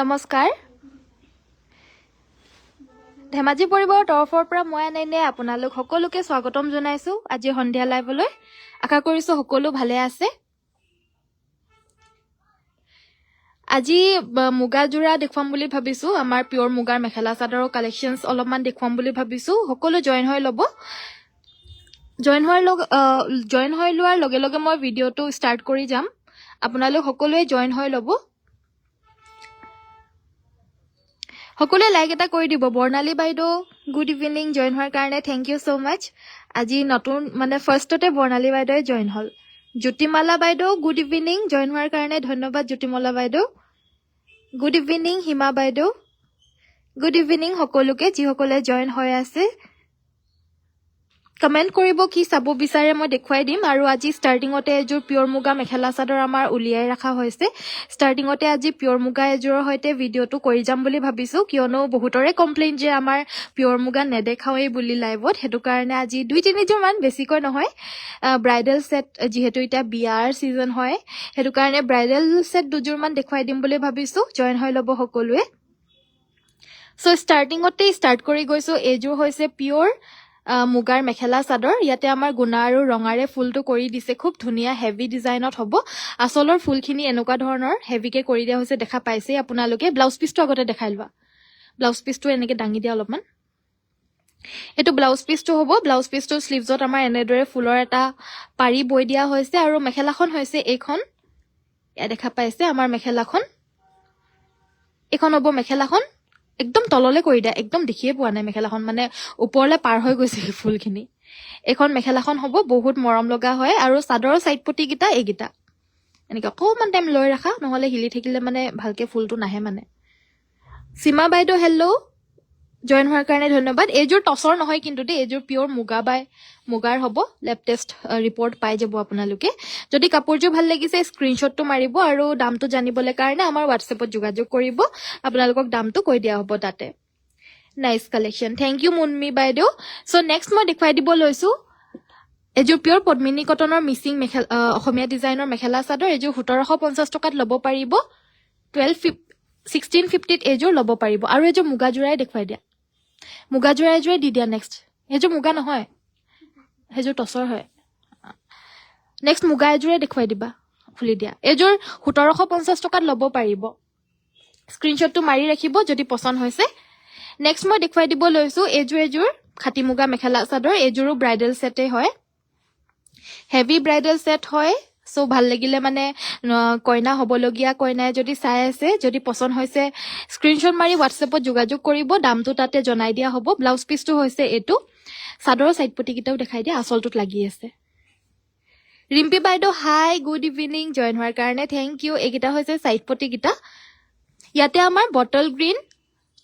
নমস্কাৰ ধেমাজি পৰিবাৰৰ তৰফৰ পৰা মই আনন্দে আপোনালোক সকলোকে স্বাগতম জনাইছো আজি সন্ধিয়া লাইভলৈ আশা কৰিছো সকলো ভালে আছে আজি মুগা জোৰা দেখুৱাম বুলি ভাবিছো আমাৰ পিওৰ মুগাৰ মেখেলা চাদৰৰ কালেকশনছ অলপমান দেখুৱাম বুলি ভাবিছো সকলো জয়েন হৈ লব জয়েন হৈ লোৱাৰ লগে লগে মই ভিডিওটো ষ্টাৰ্ট কৰি যাম আপোনালোক সকলোৱে জয়েন হৈ লব সকলোৱে লাইক এটা কৰি দিব বৰ্ণালী বাইদেউ গুড ইভিনিং জয়েন হোৱাৰ কাৰণে থ্যাংক ইউ সো মাচ আজি নতুন মানে ফাৰ্ষ্টতে বৰ্ণালী বাইদেউ জয়েন হল জ্যোতিমালা বাইদেউ গুড ইভিনিং জয়েন হোৱাৰ কাৰণে ধন্যবাদ জ্যোতিমালা বাইদেউ গুড ইভিনিং হিমা বাইদেউ গুড ইভিনিং সকলোকে যিসকলে জয়েন হৈ আছে কমেন্ট কৰিব কি চাব বিচাৰে মই দেখুৱাই দিম আৰু আজি ষ্টাৰ্টিংতে এজোৰ পিওৰ মুগা মেখেলা চাদৰ আমাৰ উলিয়াই ৰাখা হৈছে ষ্টাৰ্টিংতে আজি পিওৰ মুগা এজোৰৰ হৈতে ভিডিওটো কৰি যাম বুলি ভাবিছো কিয়নো বহুতৰে কমপ্লেইন যে আমাৰ পিওৰ মুগা নেদেখাওই বুলি লাইভত হেতু কাৰণে আজি 2-3 জোৰ মান বেছিকৈ নহয় ব্ৰাইডাল সেট যেহেতু এটা বিয়াৰ সিজন হয় হেতু কাৰণে ব্ৰাইডাল সেট দুজোৰ মান দেখুৱাই দিম বুলি ভাবিছো জয়েন হৈ লব সকলোৱে সো ষ্টাৰ্টিংতে ষ্টাৰ্ট কৰি গৈছো এজোৰ হৈছে পিওৰ মুগাৰ মেখেলা চাদৰ ইয়াতে আমাৰ গুণা আৰু ৰঙাৰে ফুলটো কৰি দিছে খুব ধুনিয়া হেভি ডিজাইনত হ'ব আসলৰ ফুলখিনি এনেকুৱা ধৰণৰ হেভিকে কৰি দিয়া হৈছে দেখা পাইছে আপোনালোকে ব্লাউজ পিছটো আগতে দেখাই লবা ব্লাউজ পিছটো এনেকে ডাঙি দিয়া অলপমান এটো ব্লাউজ পিছটো হ'ব ব্লাউজ পিছটো স্লিভছত আমাৰ এনেদৰে ফুলৰ এটা পাৰি বৈ দিয়া হৈছে আৰু মেখেলাখন হৈছে এইখন এ দেখা পাইছে আমাৰ মেখেলাখন এখন হ'ব মেখেলাখন একদম তললে কৰি দিয়া একদম দেখিয়ে পোৱা নাই মেখেলাখন মানে ওপৰলে পাৰ হৈ গৈছে ফুলখিনি এখন মেখেলাখন হ'ব বহুত মৰম লগা হয় আৰু চাদৰৰ সাইড পটি গিটা এগিটা এনেকে অকমান টাইম লৈ ৰাখা নহলে হিলি থাকিলে মানে ভালকে ফুলটো নাহে মানে সীমা বাইদেউ হেল্ল জয়েন হোৱাৰ কাৰণে ধন্যবাদ এজোৰ টছৰ নহয় কিন্তু দে এজোৰ পিওৰ মুগাৰ হ'ব লেব টেষ্ট ৰিপৰ্ট পাই যাব আপোনালোকে যদি কাপোৰজোৰ ভাল লাগিছে স্ক্ৰিনশ্বটটো মাৰিব আৰু দামটো জানিবলৈ কাৰণে আমাৰ WhatsAppত যোগাযোগ কৰিব আপোনালোকক দামটো কৈ দিয়া হ'ব তাতে nice collection thank you Munmi বাইদেউ সো নেক্সট মই দেখুৱাই দিব লৈছো এজোৰ পিওৰ পদ্মিনী কটনৰ মিচিং অসমীয়া ডিজাইনৰ মেখেলা চাদৰ এজোৰ 1750 টকাত ল'ব পাৰিব 1650 ত এজোৰ ল'ব পাৰিব আৰু এজোৰ মুগা জোৰাই দেখুৱাই দিয়া মুগা জোৰাই দি দিয়া নেক্সট এজোৰ মুগা নহয় হেজোৰ টছৰ হয় নেক্সট মুগা এজোৰে দেখুৱাই দিবা খুলি দিয়া এজোৰ 1750 টকাত ল'ব পাৰিব স্ক্ৰিনশ্বটটো মাৰি ৰাখিব যদি পছন্দ হৈছে নেক্সট মই দেখুৱাই দিব লৈছো এজোৰ খাটি মুগা মেখেলা চাদৰ এজোৰো ব্ৰাইডাল সেটে হয় হেভি ব্ৰাইডাল সেট হয় সো ভাল লাগিলে মানে কইনা হবলগিয়া কইনাই যদি চাই আছে যদি পছন্দ হৈছে স্ক্ৰিনশ্বট মাৰি WhatsAppত যোগাযোগ কৰিব দামটো তাতে জনাই দিয়া হ'ব ব্লাউজ পিছটো হৈছে এটো চাদৰৰ সাইড পটি কিটাও দেখাই দিয়া আসলটোত লাগি আছে ৰিম্পি বাইদেউ হাই গুড ইভিনিং জয়েন হোৱাৰ কাৰণে থ্যাংক ইউ এগিটা হৈছে সাইড পটি কিটা ইয়াতে আমাৰ বটল গ্ৰীন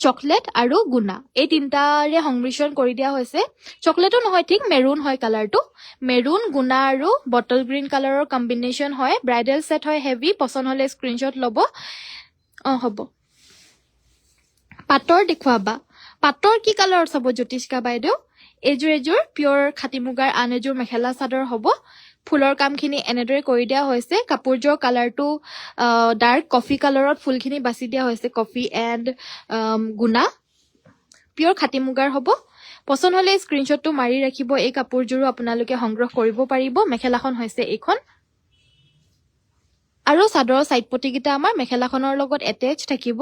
চকলেট আৰু গুণা এই তিনটাৰে সংমিশ্ৰণ কৰি দিয়া হৈছে চকলেটো নহয় ঠিক মেৰুন হয় কালাৰটো মেৰুন গুণা আৰু বটল গ্ৰীন কালাৰৰ কম্বিনেশন হয় ব্ৰাইডাল সেট হয় হেভি পছন্দ হলে স্ক্ৰিনশ্বট ল'ব হ'ব পাটৰ দেখুৱাবা পাটৰ কি কালাৰ চাব জ্যোতিষ্কা বাইদেউ এজোৰ পিওৰ খাটি মুগাৰ আন এজোৰ মেখেলা চাদৰ হ'ব ফুলৰ কামখিনি এনেদৰে কৰি দিয়া হৈছে কাপোৰজোৰ কালাৰটো ডাৰ্ক কফি কালাৰত ফুলখিনি বাছি দিয়া হৈছে কফি এণ্ড গুণা পিওৰ খাটি মুগাৰ হ'ব পছন্দ হলে স্ক্ৰিনশ্বটটো মাৰি ৰাখিব এই কাপোৰজোৰো আপোনালোকে সংগ্ৰহ কৰিব পাৰিব মেখেলাখন হৈছে এইখন আৰু চাদৰৰ সাইড পটি গিটা আমাৰ মেখেলাখনৰ লগত এটেচ থাকিব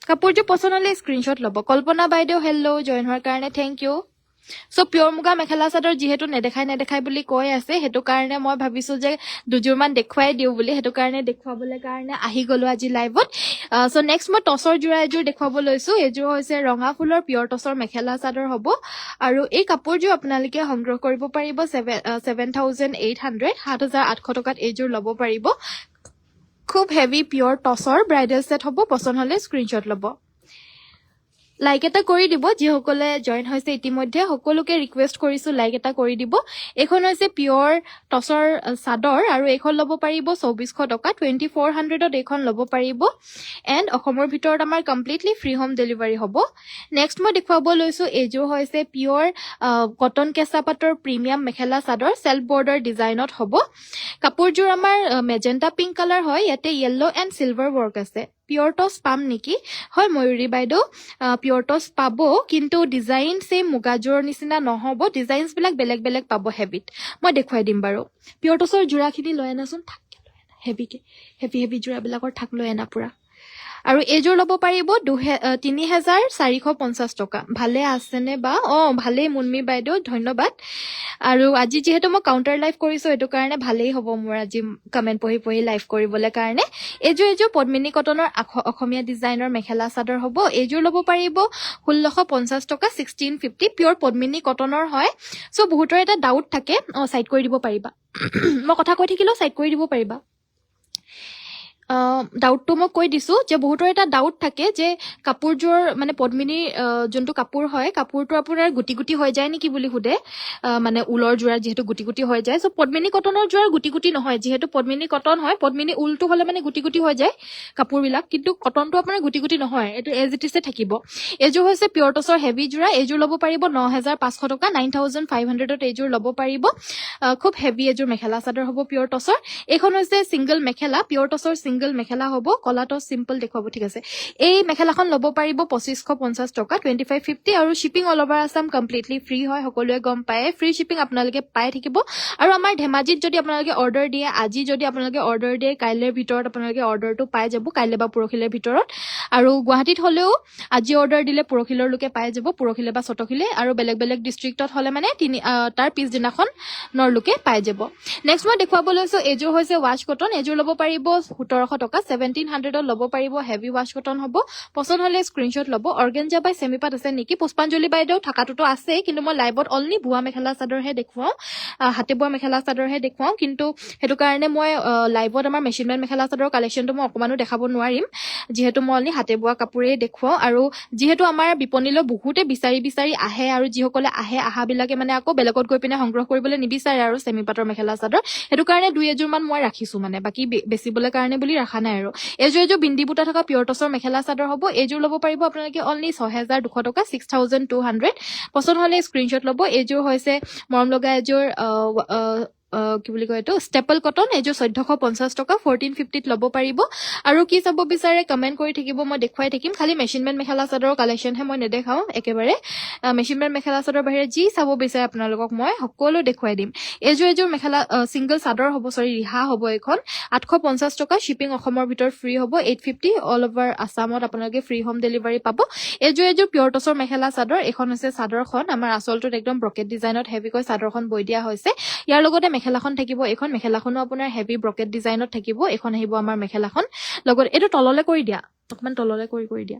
কাপোৰজোৰ পছন্দ হলে স্ক্ৰিনশ্বট ল'ব কল্পনা বাইদেউ হেল্ল জয়েন হোৱাৰ কাৰণে থ্যাংক ইউ সো পিওৰ মুগা মেখেলা চাদৰ যেহেতু নেদেখাই বুলি কৈ আছে হেতু কাৰণে মই ভাবিছো যে দুজোৰ মান দেখুৱাই দিও বুলি হেতু কাৰণে দেখুৱাবলৈ কাৰণে আহি গলো আজি লাইভত সো নেক্সট মই টছৰ জোৰা এজোৰ দেখুৱাব লৈছো এজোৰ হৈছে ৰঙা ফুলৰ পিওৰ টছৰ মেখেলা চাদৰ হ'ব আৰু এই কাপোৰজোৰ আপোনালোকে সংগ্ৰহ কৰিব পাৰিব 7800 টকাত এজোৰ ল'ব পাৰিব খুব হেভি পিওৰ টছৰ ব্ৰাইডাল সেট হ'ব পছন্দ হলে স্ক্ৰিনশ্বট ল'ব লাইক এটা কৰি দিব যিসকলে জয়েন হৈছে ইতিমধ্যে সকলোকে ৰিকুৱেষ্ট কৰিছো লাইক এটা কৰি দিব এখন হৈছে পিওৰ টছৰ চাদৰ আৰু এখন ল'ব পাৰিব 2400 টকা 2400 ত এখন ল'ব পাৰিব এণ্ড অসমৰ ভিতৰত আমাৰ কমপ্লিটলি ফ্ৰী হোম ডেলিভাৰী হ'ব নেক্সট মই দেখুৱাব লৈছো এজোৰ হৈছে পিওৰ কটন কেঁচা পাটৰ premium mekhela chador self border ডিজাইনত হ'ব কাপোৰজোৰ আমাৰ মেজেন্টা পিংক কালাৰ হয় ইয়াতে ইয়েলো এণ্ড সিলভাৰ ৱৰ্ক আছে পিয়ৰ টচ পাম নেকি? হয় ময়ূৰী বাইদেউ, পিয়ৰ টচ পাব, কিন্তু ডিজাইন চেম মুগাযোৰৰ নিচিনা নহ'ব, ডিজাইনছবিলাক বেলেগ বেলেগ পাব হেভিত। মই দেখুৱাই দিম বাৰু। পিয়ৰ টচৰ যোৰাখিনি লৈ আনাচোন, থাককে লৈ আনা, হেভি যোৰাবিলাকৰ থাক লৈ আনা পুৰা। আৰু এইযোৰ ল'ব পাৰিব ৩,৪৫০ টকা। ভালে আছেনে বা? ভালেই মুনমি বাইদেউ, ধন্যবাদ। আৰু আজি যিহেতু মই কাউণ্টাৰ লাইভ কৰিছোঁ, সেইটো কাৰণে ভালেই হ'ব মোৰ আজি কমেণ্ট পঢ়ি লাইভ কৰিবলৈ কাৰণে। এইযোৰ পদ্মিনী কটনৰ অসমীয়া ডিজাইনৰ মেখেলা চাদৰ হ'ব। এইযোৰ ল'ব পাৰিব ১৬৫০ টকা, 1650, পিয়ৰ পদ্মিনী কটনৰ হয়। চ' বহুতৰ এটা ডাউট থাকে, চাইড কৰি দিব পাৰিবা। মই কথা কৈ থাকিলেও চাইড কৰি দিব পাৰিবা। ডাউটটো মই কৈ দিছোঁ যে বহুতৰ এটা ডাউট থাকে যে কাপোৰযোৰ মানে পদ্মিনীৰ যোনটো কাপোৰ হয়, কাপোৰটো আপোনাৰ গুটি গুটি হৈ যায় নেকি বুলি সোধে। মানে ঊলৰ যোৰাত যিহেতু গুটি গুটি হৈ যায়, চ' পদ্মিনী কটনৰ যোৰাৰ গুটি গুটি নহয়। যিহেতু পদ্মিনী কটন হয়, পদ্মিনী ঊলটো হ'লে মানে গুটি গুটি হৈ যায় কাপোৰবিলাক, কিন্তু কটনটো আপোনাৰ গুটি গুটি নহয়, এইটো এজ ইট ইছে থাকিব। এইযোৰ হৈছে পিয়ৰ টচৰ হেভি যোৰা। এইযোৰ ল'ব পাৰিব ৯,৫০০ টকা, 9,500ত এইযোৰ ল'ব পাৰিব। খুব হেভি এযোৰ মেখেলা চাদৰ হ'ব পিয়ৰ টচৰ। এইখন হৈছে ছিংগল মেখেলা, পিয়ৰ টচৰ ছিংগল মেখেলা হ'ব। কলা টচ চিম্পল দেখুৱাব, ঠিক আছে। এই মেখেলাখন ল'ব পাৰিব ২৫৫০ টকা, 2550, আৰু shipping all over Assam completely free হয়, সকলোৱে গম পায়। ফ্ৰী শ্বিপিং আপোনালোকে পাই থাকিব। আৰু আমাৰ ধেমাজিত যদি আপোনালোকে অৰ্ডাৰ দিয়ে, আজি যদি আপোনালোকে অৰ্ডাৰ দিয়ে, কাইলৈৰ ভিতৰত আপোনালোকে অৰ্ডাৰটো পাই যাব, কাইলৈ বা পৰহিলৈৰ ভিতৰত। আৰু গুৱাহাটীত হ'লেও আজি অৰ্ডাৰ দিলে পৰহিলৈকে পাই যাব, পৰহিলৈ বা চতহিলৈ। আৰু বেলেগ বেলেগ ডিষ্ট্ৰিক্টত হ'লে মানে তাৰ পিছদিনাখনৰলৈকে পাই যাব। নেক্সট মই দেখুৱাব লৈছোঁ, এইযোৰ হৈছে ৱাছ কটন। এইযোৰ ল'ব পাৰিব ১৭০০ টকা, 1700ত ল'ব পাৰিব। হেভি ৱাছ কটন হ'ব। পচন্দ হ'লে স্ক্ৰীনশ্বট ল'ব। অৰ্গেঞ্জা বাই চেমিপাত আছে নেকি? পুষ্পাঞ্জলি বাইদেউ, থকাটোতো আছেই, কিন্তু মই লাইভত অনলি বোৱা মেখেলা চাদৰহে দেখুৱাওঁ, হাতে বোৱা মেখেলা চাদৰহে দেখুৱাওঁ। কিন্তু সেইটো কাৰণে মই লাইভত আমাৰ মেচিন মেড মেখেলা চাদৰৰ কালেকশ্যনটো মই অকণমানো দেখাব নোৱাৰিম, যিহেতু মই অনলি হাতে বোৱা কাপোৰেই দেখুৱাওঁ। আৰু যিহেতু আমাৰ বিপণীলৈ বহুতে বিচাৰি আহে, আৰু যিসকলে আহাবিলাকে মানে আকৌ বেলেগত গৈ পিনে সংগ্ৰহ কৰিবলৈ নিবিচাৰে আৰু চেমিপাতৰ মেখেলা চাদৰ, সেইটো কাৰণে ২-এযোৰমান মই ৰাখিছোঁ, মানে বাকী বেচিবলৈ কাৰণে বুলি ৰখা নাই আৰু। এইযোৰ বিন্দি বুটা থকা পিয়ৰ টচৰ মেখেলা চাদৰ হ'ব। এইযোৰ ল'ব পাৰিব আপোনালোকে অনলি ৬,২০০ টকা, 6,200। পচন্দ হ'লে স্ক্ৰীনশ্বট ল'ব। এইযোৰ হৈছে মৰম লগা এযোৰ কি বুলি কয় এইটো, ষ্টেপল কটন। এইযোৰ ১৪৫০ টকা, 1450ত ল'ব পাৰিব। আৰু কি চাব বিচাৰে কমেণ্ট কৰি থাকিব, মই দেখুৱাই থাকিম। খালি মেচিন মেড মেখেলা চাদৰৰ কালেকশ্যনহে মই নেদেখাওঁ একেবাৰে। মেচিন মেড মেখেলা চাদৰৰ বাহিৰে যি চাব বিচাৰে আপোনালোকক মই সকলো দেখুৱাই দিম। এইযোৰ মেখেলা ছিংগল চাদৰ হ'ব, ৰিহা হ'ব। এইখন ৮৫০ টকা, শ্বিপিং অসমৰ ভিতৰত ফ্ৰী হ'ব। 850 অল অভাৰ আছামত আপোনালোকে ফ্ৰী হোম ডেলিভাৰী পাব। এইযোৰ পিয়ৰ টচৰ মেখেলা চাদৰ। এইখন হৈছে চাদৰখন, আমাৰ আচলটোত একদম ব্ৰকেট ডিজাইনত হেভিকৈ চাদৰখন বৈ দিয়া হৈছে। ইয়াৰ লগতে মেখেলাখন থাকিব। এইখন মেখেলাখনো আপোনাৰ হেভি ব্ৰকেট ডিজাইনত থাকিব। এইখন আহিব আমাৰ মেখেলাখন। লগত এইটো তললৈ কৰি দিয়া, অকণমান তললৈ কৰি দিয়া।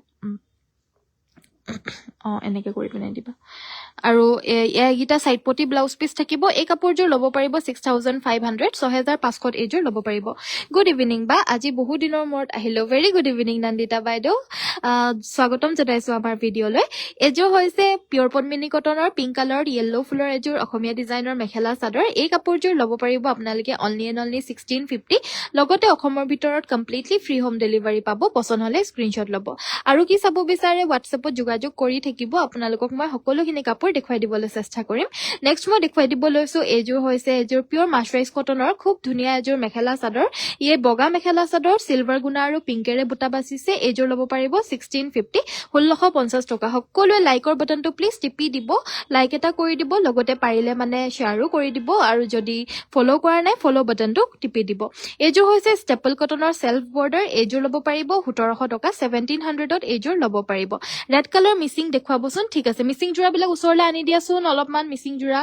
এনেকে কৰি পিনে দিবা। আৰু এইকেইটা চাইড পটি ব্লাউজ পিচ থাকিব। এই কাপোৰযোৰ ল'ব পাৰিব 6,500, 6,৫০০ত এইযোৰ ল'ব পাৰিব। গুড ইভিনিং বা, আজি বহু দিনৰ মূৰত আহিলো। ভেৰি গুড ইভিনিং নন্দিতা বাইদেউ, স্বাগতম জনাইছো আমাৰ ভিডিঅ'লৈ। এইযোৰ হৈছে পিয়ৰ পদ্মিনী কটনৰ পিংক কালাৰ য়েল্লো ফুলৰ এযোৰ অসমীয়া ডিজাইনৰ মেখেলা চাদৰ। এই কাপোৰযোৰ ল'ব পাৰিব আপোনালোকে অনলি 1650, লগতে অসমৰ ভিতৰত কমপ্লিটলি ফ্ৰী হোম ডেলিভাৰী পাব। পচন্দ হ'লে স্ক্ৰীনশ্বট ল'ব। আৰু কি চাব বিচাৰে হোৱাটছএপত যোগাযোগ কৰি থাকিব, আপোনালোকক মই সকলোখিনি কাপোৰ দেখুৱাই দিবলৈ চেষ্টা কৰিম। নেক্সট মই দেখুৱাই দিব লৈছোঁ, এইযোৰ হৈছে পিয়ৰ মাছৰাইজ কটনৰ খুব ধুনীয়া এযোৰ মেখেলা চাদৰ। এই বগা মেখেলা চাদৰ চিলভাৰ গুণা আৰু পিংকেৰে বুটা বাচিছে। এইযোৰ ল'ব পাৰিব 1650, ১৬৫০ টকা। সকলোৱে লাইকৰ বাটনটো প্লিজ টিপি দিব, লাইক এটা কৰি দিব, লগতে পাৰিলে মানে শ্বেয়াৰো কৰি দিব, আৰু যদি ফ'ল' কৰা নাই ফ'ল' বাটনটো টিপি দিব। এইযোৰ হৈছে ষ্টেপল কটনৰ চেল্ফ বৰ্ডাৰ। এইযোৰ ল'ব পাৰিব ১৭০০ টকা, 1700ত এইযোৰ ল'ব পাৰিব। ৰেড কালাৰ মিচিং দেখুৱাবচোন, ঠিক আছে। মিচিং যোৰাবিলাক ওচৰলৈ আনি দিয়াচোন অলপমান, মিচিং যোৰা।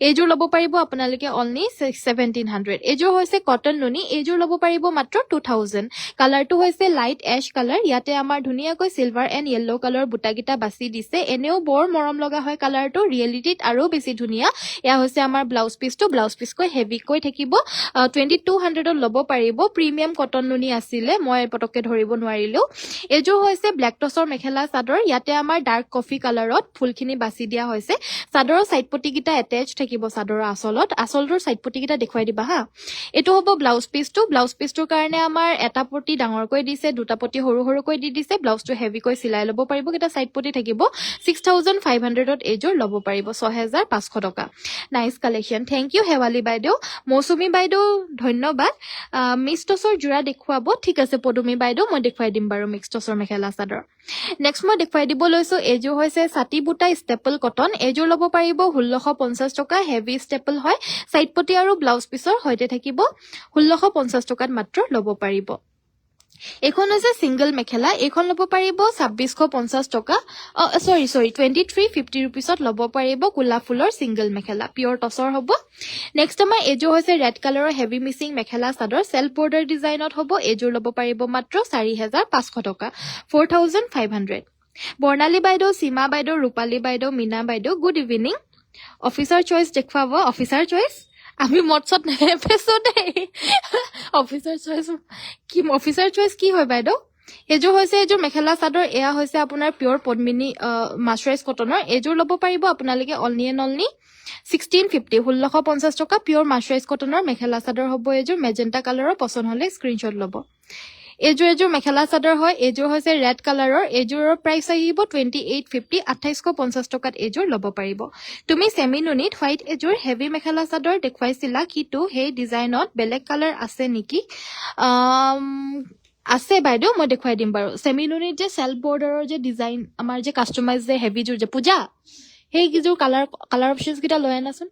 এইযোৰ ল'ব পাৰিব আপোনালোকে অনলি 1700। এইযোৰ হৈছে কটন নুনি। এইযোৰ ল'ব পাৰিব মাত্ৰ 2000। কালাৰটো হৈছে লাইট এছ কালাৰ। ইয়াতে আমাৰ ধুনীয়াকৈ চিলভাৰ এণ্ড য়েল্লো কালাৰ বুটাকেইটা বাছি দিছে। এনেও বৰ মৰম লগা হয় কালাৰটো, ৰিয়েলিটিত আৰু বেছি ধুনীয়া। এয়া হৈছে আমাৰ ব্লাউজ পিচটো। ব্লাউজ পিচকৈ হেভিকৈ থাকিব। 2200ত ল'ব পাৰিব। প্ৰিমিয়াম কটন নুনি আছিলে, মই পটককৈ ধৰিব নোৱাৰিলেও। এইযোৰ হৈছে ব্লেক টচৰ মেখেলা চাদৰ। ইয়াতে আমাৰ ডাৰ্ক কফি কালাৰত ফুলখিনি বাছি দিয়া হৈছে। হৈছে চাদৰৰ সাইড পটি কিটা অ্যাটাচ থাকিব চাদৰৰ আঁচলটোৰ সাইড পটি কিটা দেখুৱাই দিবা হা এটো হ'ব ব্লাউজ পিছটোৰ কাৰণে আমাৰ এটা পটি ডাঙৰকৈ দিছে দুটা পটি সৰুকৈ দি দিছে ব্লাউজটো হেভিকৈ চিলাই ল'ব পাৰিব কিটা সাইড পটি থাকিব 6500 ত এজোৰ ল'ব পাৰিব 6500 টকা নাইস কালেকশন থ্যাংক ইউ হেৱালি বাইদেউ মৌসুমী বাইদেউ ধন্যবাদ মিক্স টছৰ জোৰা দেখুৱাব ঠিক আছে পদুমী বাইদেউ মই দেখুৱাই দিম বাৰু মিক্স টছৰ মেখেলা চাদৰ নেক্সট মই দেখুৱাই দিব লৈছো এজোৰ হৈছে ছাতি বুটা ষ্টেপল কটন এজোৰ ল'ব পাৰিব 1650 টকা হেভি ষ্টেপল হয় সাইড পটি আৰু ব্লাউজ পিছৰ হৈতে থাকিব 1650 টকাত মাত্ৰ ল'ব পাৰিব এখন আছে সিঙ্গল মেখেলা এখন ল'ব পাৰিব 2650 টকা সৰি 2350 रुपीसত ল'ব পাৰিব কুলা ফুলৰ সিঙ্গল মেখেলা পিওৰ টসৰ হ'ব নেক্সট আমাৰ এজো হৈছে ৰেড কালাৰৰ heavy missing mekhela chador self border ডিজাইনত হ'ব এজো ল'ব পাৰিব মাত্ৰ 4500 টকা 4500 বৰ্ণালী বাইদেউ সীমা বাইদেউ ৰূপালী বাইদেউ মীনা বাইদেউ গুড ইভিনিং অফিচাৰ চইচ দেখুৱাব অফিচাৰ চইচ আমি মটছত নেপেছো দেই অফিচাৰ চইচ কি হয় বাইদেউ এজো হৈছে এজোৰ মেখেলা চাদৰ এয়া হৈছে আপোনাৰ পিওৰ পদ্মিনী মাছৰাইজ কটনৰ এজোৰ ল'ব পাৰিব আপোনালোকে অনলি 1650 1650 টকা পিওৰ মাছৰাইজ কটনৰ মেখেলা চাদৰ হ'ব এজোৰ মেজেন্টা কালাৰৰ পছন্দ হলে স্ক্ৰিনশ্বট ল'ব এজোৰ মেখেলা চাদৰ হয় এজোৰ হৈছে ৰেড কালাৰৰ এজোৰৰ প্ৰাইস আহিব 2850 2850 টকাত এজোৰ ল'ব পাৰিব তুমি সেমি নুনিত হোৱাইট এজোৰ হেভি মেখেলা চাদৰ দেখুৱাইছিলা কিটো হেই ডিজাইনত বেলেগ কালাৰ আছে নেকি আছে বাইদেউ মই দেখুৱাই দিম বাৰু সেমি নুনিত যে সেলফ বৰ্ডাৰৰ যে ডিজাইন আমাৰ যে কাস্টমাইজ যে হেভি জোৰ যে পূজা হেই কিজোৰ কালাৰ অপশনস কিটা লৈ আনাচোন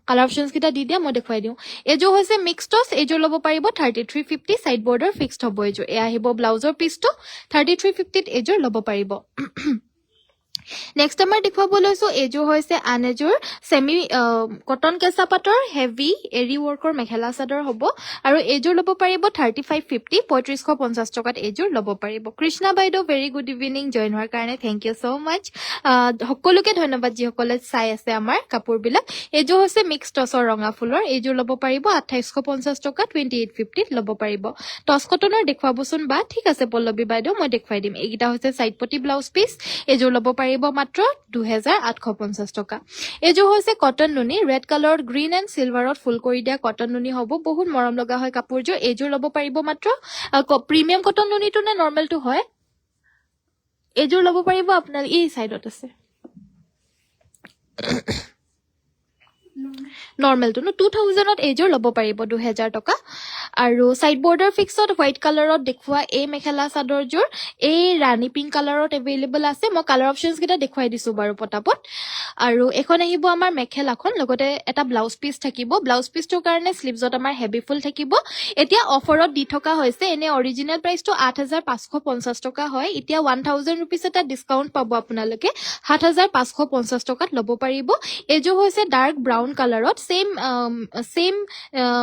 কালাৰ অপশনস কিটা দি দিয়া মই দেখুৱাই দিও এজো হৈছে মিক্স টস এজো ল'ব পাৰিব 3350 সাইড বৰ্ডাৰ ফিক্সড হ'ব এজো এ আহিব ব্লাউজৰ পিছটো 3350 ত এজো ল'ব পাৰিব নেক্সট আমাৰ দেখুৱাব লৈছো এজো হৈছে আন এজোৰ সেমি কটন কেঁচা পাটৰ হেভি এৰি ৱৰ্কৰ মেখেলা চাদৰ হ'ব আৰু এজোৰ ল'ব পাৰিব 3550 3550 টকাত এজোৰ ল'ব পাৰিব কৃষ্ণা বাইদেউ ভেৰি গুড ইভিনিং জয়েন হোৱাৰ কাৰণে থ্যাংক ইউ সো মাচ সকলোকে ধন্যবাদ যিসকলে চাই আছে আমাৰ কাপোৰবিলাক এজো হৈছে মিক্স টছৰ ৰঙা ফুলৰ এজোৰ ল'ব পাৰিব 2850 টকা 2850 ল'ব পাৰিব টছ কটনৰ দেখুৱাবচোন বা ঠিক আছে পল্লৱী বাইদেউ মই দেখুৱাই দিম এইগিটা হৈছে সাইড পটি ব্লাউজ পিস এজোৰ ল'ব পাৰিব মাত্ৰ 2850 টকা এজো হৈছে কটন নুনি ৰেড কালাৰত গ্ৰীন এণ্ড সিলভাৰত ফুল কৰি দিয়া কটন নুনি হ'ব বহুত মৰম লগা হয় কাপোৰযোৰ এজোৰ ল'ব পাৰিব মাত্ৰ প্ৰিমিয়াম কটন নুনিটো নে নৰ্মেলটো হয় এজোৰ ল'ব পাৰিব আপোনাৰ এই সাইডত আছে নৰ্মেলটো 2000ত এজোৰ ল'ব পাৰিব 2000 টকা আৰু সাইড বৰ্ডাৰ ফিক্সড হোৱাইট কালাৰত দেখুৱা এই মেখেলা চাদৰযোৰ এই ৰাণী পিংক কালাৰত এভেইলেবল আছে মই কালাৰ অপশনস কিটা দেখুৱাই দিছো বাৰু পটাপট আৰু এখন আহিব আমাৰ মেখেলাখন লগতে এটা ব্লাউজ পিস থাকিব ব্লাউজ পিসটোৰ কাৰণে স্লিভছত আমাৰ হেভি ফুল থাকিব এতিয়া অফাৰত দি থকা হৈছে এনে অৰিজিনেল প্ৰাইসটো 8550 টকা হয় এতিয়া 1000 रुपीस এটা ডিসকাউন্ট পাব আপোনালোকে 7550 টকাত ল'ব পাৰিব এজো হৈছে ডাৰ্ক ব্ৰাউন কালাৰত সেম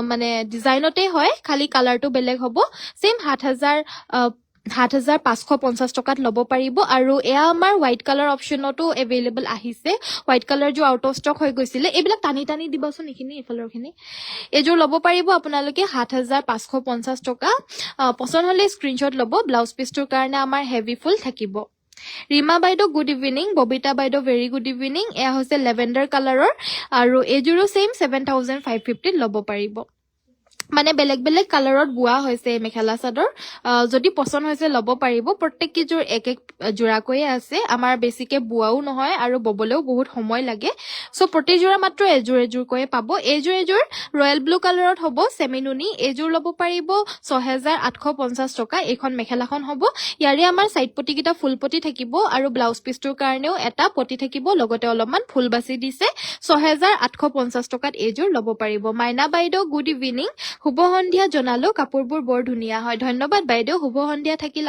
মানে ডিজাইনতে হয় খালি কালাৰটো বেলেগ হ'ব সেম 7550 টকাত ল'ব পাৰিব আৰু এয়া আমাৰ হোৱাইট কালাৰ অপশনটো এভেইলেবল আহিছে হোৱাইট কালাৰ जो আউট অফ ষ্টক হৈ গৈছিলে এইবিলাক টানি দিবাচোন এইখিনি এফালৰখিনি এজোৰ ল'ব পাৰিব আপোনালোকে 7550 টকা পছন্দ হলে স্ক্ৰিনশ্বট ল'ব ব্লাউজ পিছটোৰ কাৰণে আমাৰ হেভি ফুল থাকিব ৰীমা বাইদেউ গুড ইভিনিং ববিতা বাইদেউ ভেৰি গুড ইভিনিং এয়া হৈছে লেভেণ্ডাৰ কালাৰৰ আৰু এজোৰো সেম 7550 ল'ব পাৰিব মানে বেলেগ কালাৰত বুৱা হৈছে মেখেলা চাদৰ যদি পছন্দ হৈছে ল'ব পাৰিব প্ৰত্যেক কিজোৰ এক জোৰাকৈ আছে আমাৰ বেছিকে বুৱাও নহয় আৰু ববলেও বহুত সময় লাগে সো প্ৰতি জোৰা মাত্ৰ এজোৰ কৈ পাব এজোৰ ৰয়্যাল ব্লু কালাৰত হ'ব সেমিনুনি এজোৰ ল'ব পাৰিব 6850 টকা এখন মেখেলাখন হ'ব ইয়াৰে আমাৰ সাইড পটি কিটা ফুল পটি থাকিব আৰু ব্লাউজ পিছটোৰ কাৰণেও এটা পটি থাকিব লগতে অলপমান ফুল বাছি দিছে 6850 টকাত এজোৰ ল'ব পাৰিব মাইনা বাইদেউ গুড ইভিনিং শুভ সন্ধিয়া জনালো কাপোৰবোৰ বৰ ধুনিয়া হয় ধন্যবাদ বাইদেউ শুভ সন্ধিয়া থাকিল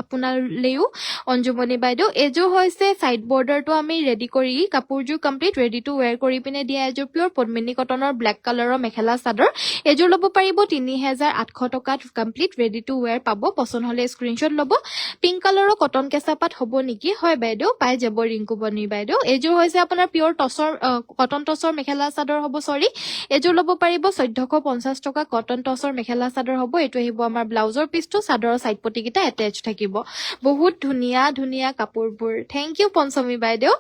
আপোনালৈও অঞ্জুমণি বাইদেউ এজোৰ হৈছে সাইড বৰ্ডাৰটো আমি ৰেডি কৰি কাপোৰযোৰ কমপ্লিট ৰেডি টু ওয়্যাৰ কৰি পিনে দিয়া এজোৰ পিওৰ পদ্মিনী কটনৰ ব্ল্যাক কালাৰৰ মেখেলা চাদৰ এজোৰ ল'ব পাৰিব 3800 টকাত কমপ্লিট ৰেডি টু ওয়্যাৰ পাব পছন্দ হলে স্ক্ৰিনশ্বট ল'ব পিংক কালাৰৰ কটন কেঁচা পাট হ'ব নেকি হয় বাইদেউ পাই যাব ৰিংকু বনি বাইদেউ এজোৰ হৈছে আপোনাৰ পিওৰ টছৰ কটন টছৰ মেখেলা চাদৰ হ'ব সৰি এজোৰ ল'ব পাৰিব 1450 টকা কটন টছৰ মেখেলা চাদৰ হ'ব এইটো আহিব আমাৰ ব্লাউজৰ পিছটো চাদৰৰ সাইড পটি কিটা এটাচ থাকিব বহুত ধুনিয়া ধুনিয়া কাপোৰবোৰ থ্যাংক ইউ পঞ্চমী বাইদেউ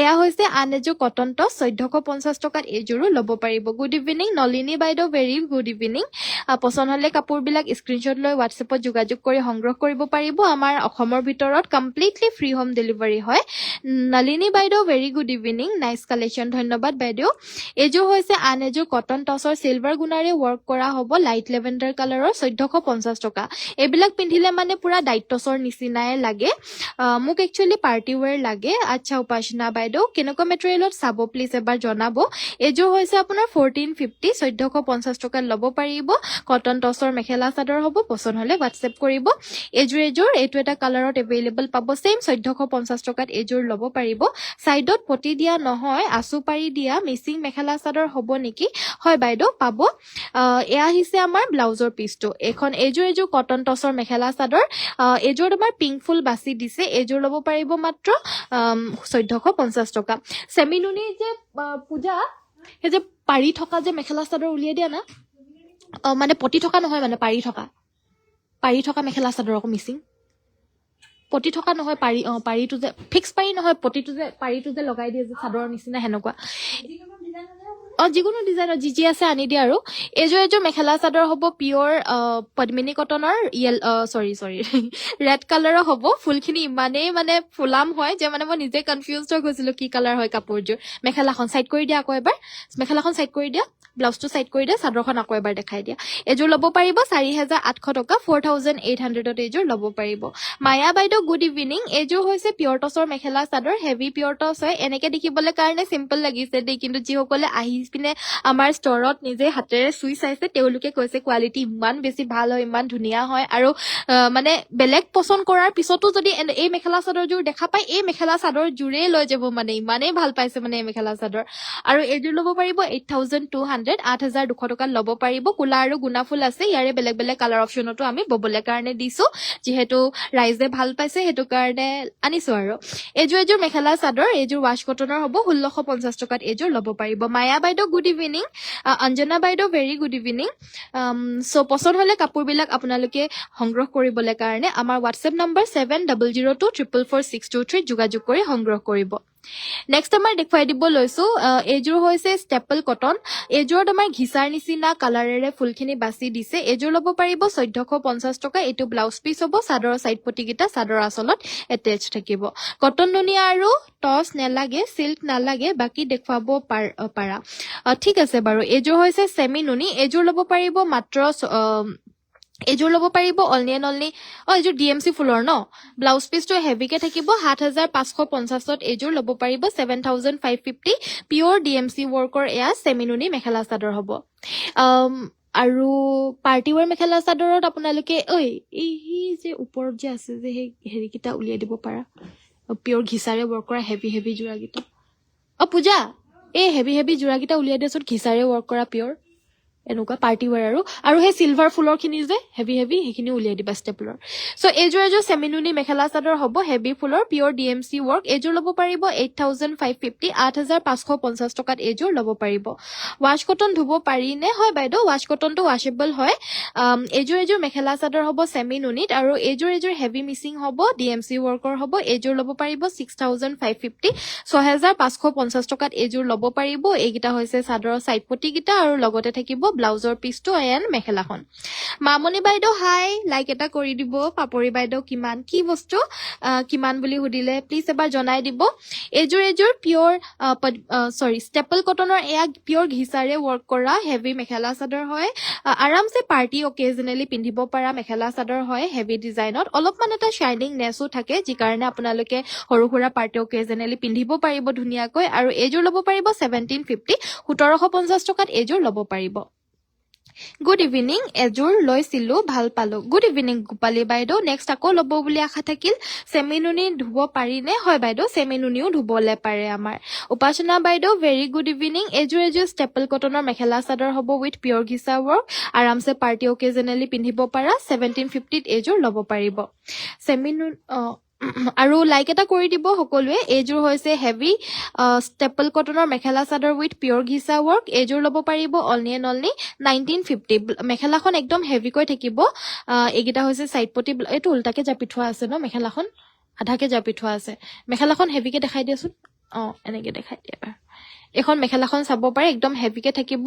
এয়া হৈছে আন এযোৰ কটন টছ 1450 টকাত এযোৰো ল'ব পাৰিব গুড ইভিনিং নলিনী বাইদেউ ভেৰি গুড ইভিনিং পছন্দ হলে কাপোৰবিলাক স্ক্ৰিনশ্বট লৈ WhatsAppত যোগাযোগ কৰি সংগ্ৰহ কৰিব পাৰিব আমাৰ অসমৰ ভিতৰত কমপ্লিটলি ফ্ৰী হোম ডেলিভাৰী হয় নলিনী বাইদেউ very good evening nice collection ধন্যবাদ বাইদেউ এযোৰ হৈছে আন এযোৰ কটন টছৰ সিলভাৰ গুণাৰে ৱৰ্ক কৰা হ'ব লাইট লেভেণ্ডাৰ কালাৰৰ 1450 টকা এইবিলাক পিন্ধিলে মানে পুৰা ডাইট টছৰ নিচিনাই লাগে মোক একচুয়ালি পাৰ্টি ওয়্যাৰ লাগে আচ্ছা উপাসনা বাইদেউ কেনেকুৱা মেটেৰিয়েলত চাব প্লিজ এবাৰ জনাব এযোৰ হৈছে আপোনাৰ 1450 1450 টকাত ল'ব পাৰিব কটন টছৰ মেখেলা চাদৰ হ'ব পছন্দ হলে WhatsApp কৰিব এযোৰ এইটো এটা কালাৰত এভেইলেবল পাব সেম 1450 টকাত এযোৰ ল'ব পাৰিব সাইডত পটি দিয়া নহয় আসু পাৰি দিয়া মিচিং মেখেলা চাদৰ হ'ব নেকি হয় বাইদেউ পাব এয়া আহিছে আমাৰ ব্লাউজৰ পিছটো এখন এযোৰ কটন টছৰ মেখেলা চাদৰ এযোৰ আমাৰ পিংক ফুল বাছি দিছে এযোৰ ল'ব পাৰিব মাত্ৰ 1450 টকা সেমিনুনি যে পূজা এই যে পাৰি থকা যে মেখেলা চাদৰ উলিয়াই দিয়া না মানে পটি থকা নহয় মানে পাৰি থকা মেখেলা চাদৰ আকৌ মিচিং পটি থকা নহয় পাৰি পাৰিটো যে ফিক্স পাৰি নহয় পটিটো যে পাৰিটো যে লগাই দিয়ে যে চাদৰৰ নিচিনা হেনকুৱা যিকোনো ডিজাইনৰ যি আছে আনি দিয়া আৰু এযোৰ মেখেলা চাদৰ হ'ব পিয়ৰ পদ্মিনী কটনৰ সৰি ৰেড কালাৰৰ হ'ব ফুলখিনি ইমানেই মানে ফুলাম হয় যে মানে মই নিজে কনফিউজড হৈ গৈছিলো কি কালাৰ হয় কাপোৰযোৰ মেখেলাখন সাইড কৰি দিয়া আকৌ এবাৰ মেখেলাখন সাইড কৰি দিয়া ব্লাউজটো সাইড কৰি দিয়া চাদৰখন আকৌ এবাৰ দেখাই দিয়া এযোৰ ল'ব পাৰিব 4800 টকা 4800ত এযোৰ ল'ব পাৰিব মায়া বাইদেউ গুড ইভিনিং এযোৰ হৈছে পিয়ৰ টছৰ মেখেলা চাদৰ হেভি পিয়ৰ টছ হয় এনেকে দেখিবলৈ কাৰণে সিম্পল লাগিছে দেই কিন্তু যিসকলে আহি পিনে আমাৰ ষ্টৰত নিজে হাতেৰে চুই চাইছে তেওঁলোকে কৈছে কোৱালিটি ইমান বেছি ভাল হয় ইমান ধুনীয়া হয় আৰু মানে বেলেগ পছন্দ কৰাৰ পিছতো যদি এই মেখেলা চাদৰযোৰ দেখা পায় এই মেখেলা চাদৰ জোৰে লৈ যাব মানে ইমানেই ভাল পাইছে মানে এই মেখেলা চাদৰ আৰু এযোৰ ল'ব পাৰিব 8200 8200 টকাত ল'ব পাৰিব কুলা আৰু গুণা ফুল আছে ইয়াৰে বেলেগ বেলেগ কালাৰ অপচনতো আমি ববলে কাৰণে দিছো যিহেতু ৰাইজে ভাল পাইছে হেতু কাৰণে আনিছো আৰু এযোৰ মেখেলা চাদৰ এযোৰ ৱাশ কটনৰ হ'ব 1650 টকাত এযোৰ ল'ব পাৰিব মায়া বাইদেউ গুড ইভিনিং অঞ্জনা বাইদেউ ভেৰি গুড ইভিনিং সো পছন্দ হলে কাপোৰবিলাক আপোনালোকে সংগ্ৰহ কৰিবলৈ কাৰণে আমাৰ WhatsApp নম্বৰ 7002444623 যোগাযোগ কৰি সংগ্ৰহ কৰিব নেক্সট আমাৰ দেখুৱাই দিব লৈছো এযোৰ হৈছে ষ্টেপল কটন এযোৰত আমাৰ ঘিচাৰ নিচিনা কালাৰেৰে ফুলখিনি বাছি দিছে এযোৰ ল'ব পাৰিব 1450 টকা এইটো ব্লাউজ পিচ হ'ব চাদৰৰ সাইড পটি কিটা চাদৰ আচলত এটেচ থাকিব কটন নুনিয়া আৰু টছ নেলাগে সিল্ক নালাগে বাকি দেখুৱাব পাৰা ঠিক আছে বাৰু এযোৰ হৈছে সেমি নুনি এযোৰ ল'ব পাৰিব মাত্ৰ এযোৰ ল'ব পাৰিব অনলি এযোৰ ডিএমসি ফুলৰ ন ব্লাউজ পিচটো হেভিকে থাকিব 7550ত এযোৰ ল'ব পাৰিব 7550 পিয়ৰ ডিএমসি ৱৰ্কৰ এয়া সেমিনুনি মেখেলা চাদৰ হ'ব আৰু পাৰ্টি ওয়্যাৰ মেখেলা চাদৰত আপোনালোকে এই যে ওপৰত যে আছে যে হেৰি কিটা উলিয়াই দিব পাৰা পিয়ৰ ঘিচাৰে ৱৰ্ক কৰা হেভি জোৰা কিটা পূজা এই হেভি জোৰা কিটা উলিয়াই দিয়াছত ঘিচাৰে ৱৰ্ক কৰা পিয়ৰ এনেকুৱা পাৰ্টি ওয়্যাৰ আৰু সেই সিলভাৰ ফুলৰ খিনি যে হেভি সেইখিনি উলিয়াই দিবা ষ্টেপলৰ সো এযোৰ সেমিনুনি মেখেলা চাদৰ হ'ব হেভি ফুলৰ পিয়ৰ ডিএমসি ৱৰ্ক এযোৰ ল'ব পাৰিব 8550 8550 টকাত এযোৰ ল'ব পাৰিব ৱাশ কটন ধুব পাৰি নে হয় বাইদেউ ৱাশ কটনটো ৱাশেবল হয় এযোৰ মেখেলা চাদৰ হ'ব সেমিনুনিত আৰু এযোৰ হেভি মিচিং হ'ব ডিএমসি ৱৰ্কৰ হ'ব এযোৰ ল'ব পাৰিব 6550 6550 টকাত এযোৰ ল'ব পাৰিব এইকেইটা হৈছে চাদৰৰ সাইড পটি কিটা আৰু লগতে থাকিব ব্লাউজৰ পিচটো এন মেখেলাখন মামনি বাইদেউ হাই লাইক এটা কৰি দিব পাপৰি বাইদেউ কিমান কি বস্তু কিমান বুলি সুধিলে প্লিজ এবাৰ জনাই দিব এযোৰ পিয়ৰ ষ্টেপল কটনৰ এয়া পিয়ৰ ঘিচাৰে ৱৰ্ক কৰা হেভি মেখেলা চাদৰ হয় আৰামছে পাৰ্টি অকেজনেলি পিন্ধিব পৰা মেখেলা চাদৰ হয় হেভি ডিজাইনত অলপমান এটা শাইনিং নেসো থাকে যি কাৰণে আপোনালোকে সৰু সুৰা পাৰ্টি অকেজনেলি পিন্ধিব পাৰিব ধুনীয়াকৈ আৰু এযোৰ ল'ব পাৰিব 1750 1750 টকাত এযোৰ ল'ব পাৰিব গুড ইভিনিং এযোৰ লৈছিলো ভাল পালো গুড ইভিনিং গোপালী বাইদেউ নেক্সট আকৌ ল'ব বুলি আশা থাকিল সেমিনুনি ধুব পাৰি নে হয় বাইদেউ সেমিনুনিও ধুবলে পাৰে আমাৰ উপাসনা বাইদেউ ভেৰি গুড ইভিনিং এযোৰ ষ্টেপল কটনৰ মেখেলা চাদৰ হ'ব উইথ পিয়ৰ ঘিচা ৱৰ্ক আৰামছে পাৰ্টি অকেজনেলি পিন্ধিব পাৰা 1750ত এযোৰ ল'ব পাৰিব আৰু লাইক এটা কৰি দিব সকলোৱে এইযোৰ হৈছে হেভি ষ্টেপল কটনৰ mekhela chador with pure ghicha work এইযোৰ ল'ব পাৰিব অনলি এণ্ড অনলি 1950 মেখেলাখন একদম হেভিকৈ থাকিব এইকেইটা হৈছে চাইড পটি এইটো উল্টাকে জাপি থোৱা আছে ন মেখেলাখন আধাকে জাপি থোৱা আছে মেখেলাখন হেভিকে দেখাই দিয়াচোন এনেকে দেখাই দিয়া এবাৰ এখন মেখেলাখন চাব পাৰে একদম হেভিকে থাকিব